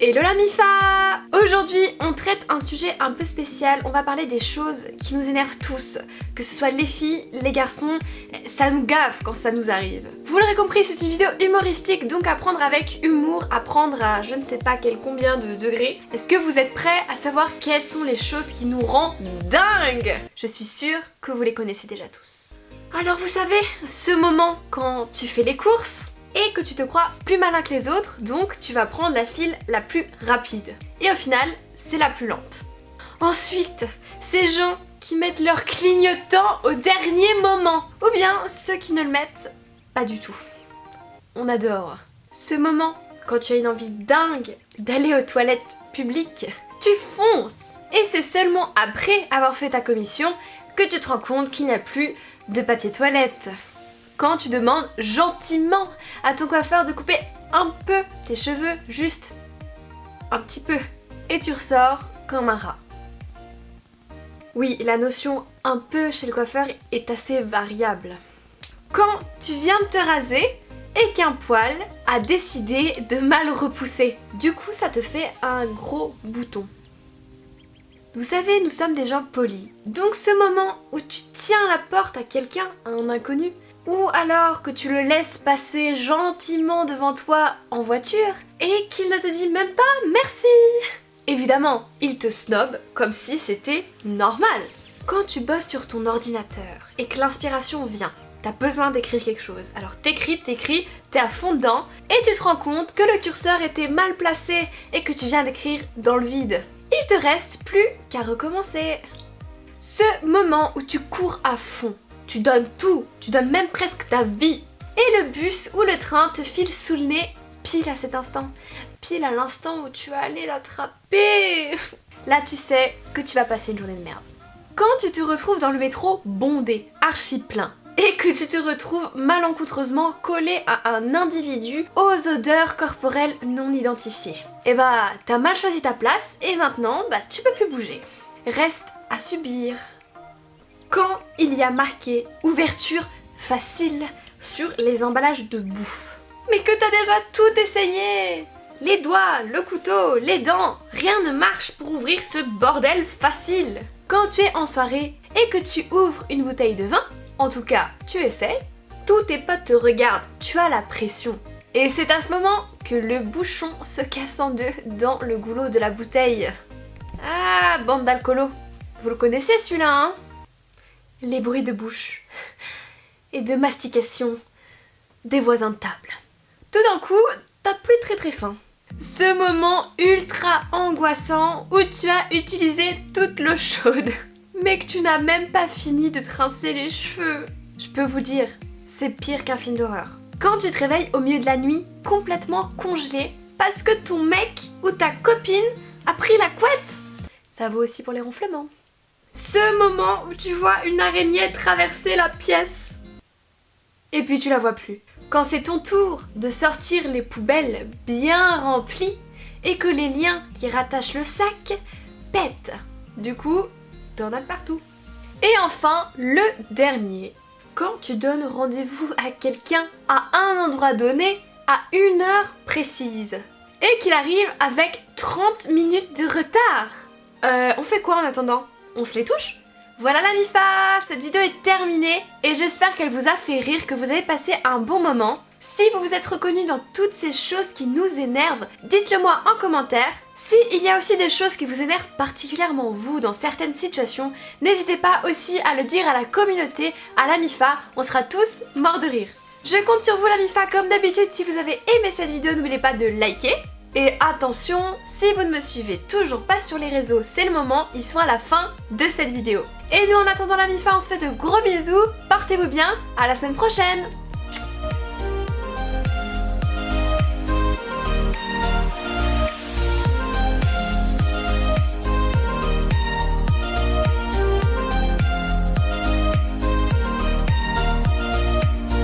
Hello la Mifa! Aujourd'hui, on traite un sujet un peu spécial. On va parler des choses qui nous énervent tous. Que ce soit les filles, les garçons, ça nous gave quand ça nous arrive. Vous l'aurez compris, c'est une vidéo humoristique, donc à prendre avec humour, à prendre à je ne sais pas combien de degrés. Est-ce que vous êtes prêts à savoir quelles sont les choses qui nous rendent dingues? Je suis sûre que vous les connaissez déjà tous. Alors vous savez, ce moment quand tu fais les courses, et que tu te crois plus malin que les autres, donc tu vas prendre la file la plus rapide. Et au final, c'est la plus lente. Ensuite, ces gens qui mettent leur clignotant au dernier moment, ou bien ceux qui ne le mettent pas du tout. On adore. Ce moment, quand tu as une envie dingue d'aller aux toilettes publiques, tu fonces. Et c'est seulement après avoir fait ta commission que tu te rends compte qu'il n'y a plus de papier toilette. Quand tu demandes gentiment à ton coiffeur de couper un peu tes cheveux, juste un petit peu, et tu ressors comme un rat. Oui, la notion un peu chez le coiffeur est assez variable. Quand tu viens de te raser et qu'un poil a décidé de mal repousser, du coup ça te fait un gros bouton. Vous savez, nous sommes des gens polis, donc ce moment où tu tiens la porte à quelqu'un, à un inconnu, ou alors que tu le laisses passer gentiment devant toi en voiture et qu'il ne te dit même pas merci. Évidemment, il te snob comme si c'était normal. Quand tu bosses sur ton ordinateur et que l'inspiration vient, t'as besoin d'écrire quelque chose. Alors t'écris, t'es à fond dedans et tu te rends compte que le curseur était mal placé et que tu viens d'écrire dans le vide. Il te reste plus qu'à recommencer. Ce moment où tu cours à fond, tu donnes tout, tu donnes même presque ta vie. Et le bus ou le train te file sous le nez pile à cet instant. Pile à l'instant où tu vas aller l'attraper. Là tu sais que tu vas passer une journée de merde. Quand tu te retrouves dans le métro bondé, archi plein, et que tu te retrouves malencontreusement collé à un individu aux odeurs corporelles non identifiées. Et bah t'as mal choisi ta place et maintenant tu peux plus bouger. Reste à subir. Quand il y a marqué ouverture facile sur les emballages de bouffe. Mais que t'as déjà tout essayé! Les doigts, le couteau, les dents, rien ne marche pour ouvrir ce bordel facile. Quand tu es en soirée et que tu ouvres une bouteille de vin, en tout cas tu essaies, tous tes potes te regardent, tu as la pression. Et c'est à ce moment que le bouchon se casse en deux dans le goulot de la bouteille. Ah, bande d'alcoolos. Vous le connaissez celui-là, hein? Les bruits de bouche et de mastication des voisins de table. Tout d'un coup, t'as plus très faim. Ce moment ultra angoissant où tu as utilisé toute l'eau chaude, mais que tu n'as même pas fini de te rincer les cheveux. Je peux vous dire, c'est pire qu'un film d'horreur. Quand tu te réveilles au milieu de la nuit, complètement congelé, parce que ton mec ou ta copine a pris la couette. Ça vaut aussi pour les ronflements. Ce moment où tu vois une araignée traverser la pièce. Et puis tu la vois plus. Quand c'est ton tour de sortir les poubelles bien remplies et que les liens qui rattachent le sac pètent. Du coup, t'en as partout. Et enfin, le dernier. Quand tu donnes rendez-vous à quelqu'un à un endroit donné, à une heure précise, et qu'il arrive avec 30 minutes de retard. On fait quoi en attendant? On se les touche? Voilà la Mifa, cette vidéo est terminée et j'espère qu'elle vous a fait rire, que vous avez passé un bon moment. Si vous vous êtes reconnu dans toutes ces choses qui nous énervent, dites-le moi en commentaire. Si il y a aussi des choses qui vous énervent particulièrement vous dans certaines situations, n'hésitez pas aussi à le dire à la communauté, à la Mifa, on sera tous morts de rire. Je compte sur vous la Mifa comme d'habitude, si vous avez aimé cette vidéo, n'oubliez pas de liker. Et attention, si vous ne me suivez toujours pas sur les réseaux, c'est le moment, ils sont à la fin de cette vidéo. Et nous en attendant la Mifa, on se fait de gros bisous, portez-vous bien, à la semaine prochaine!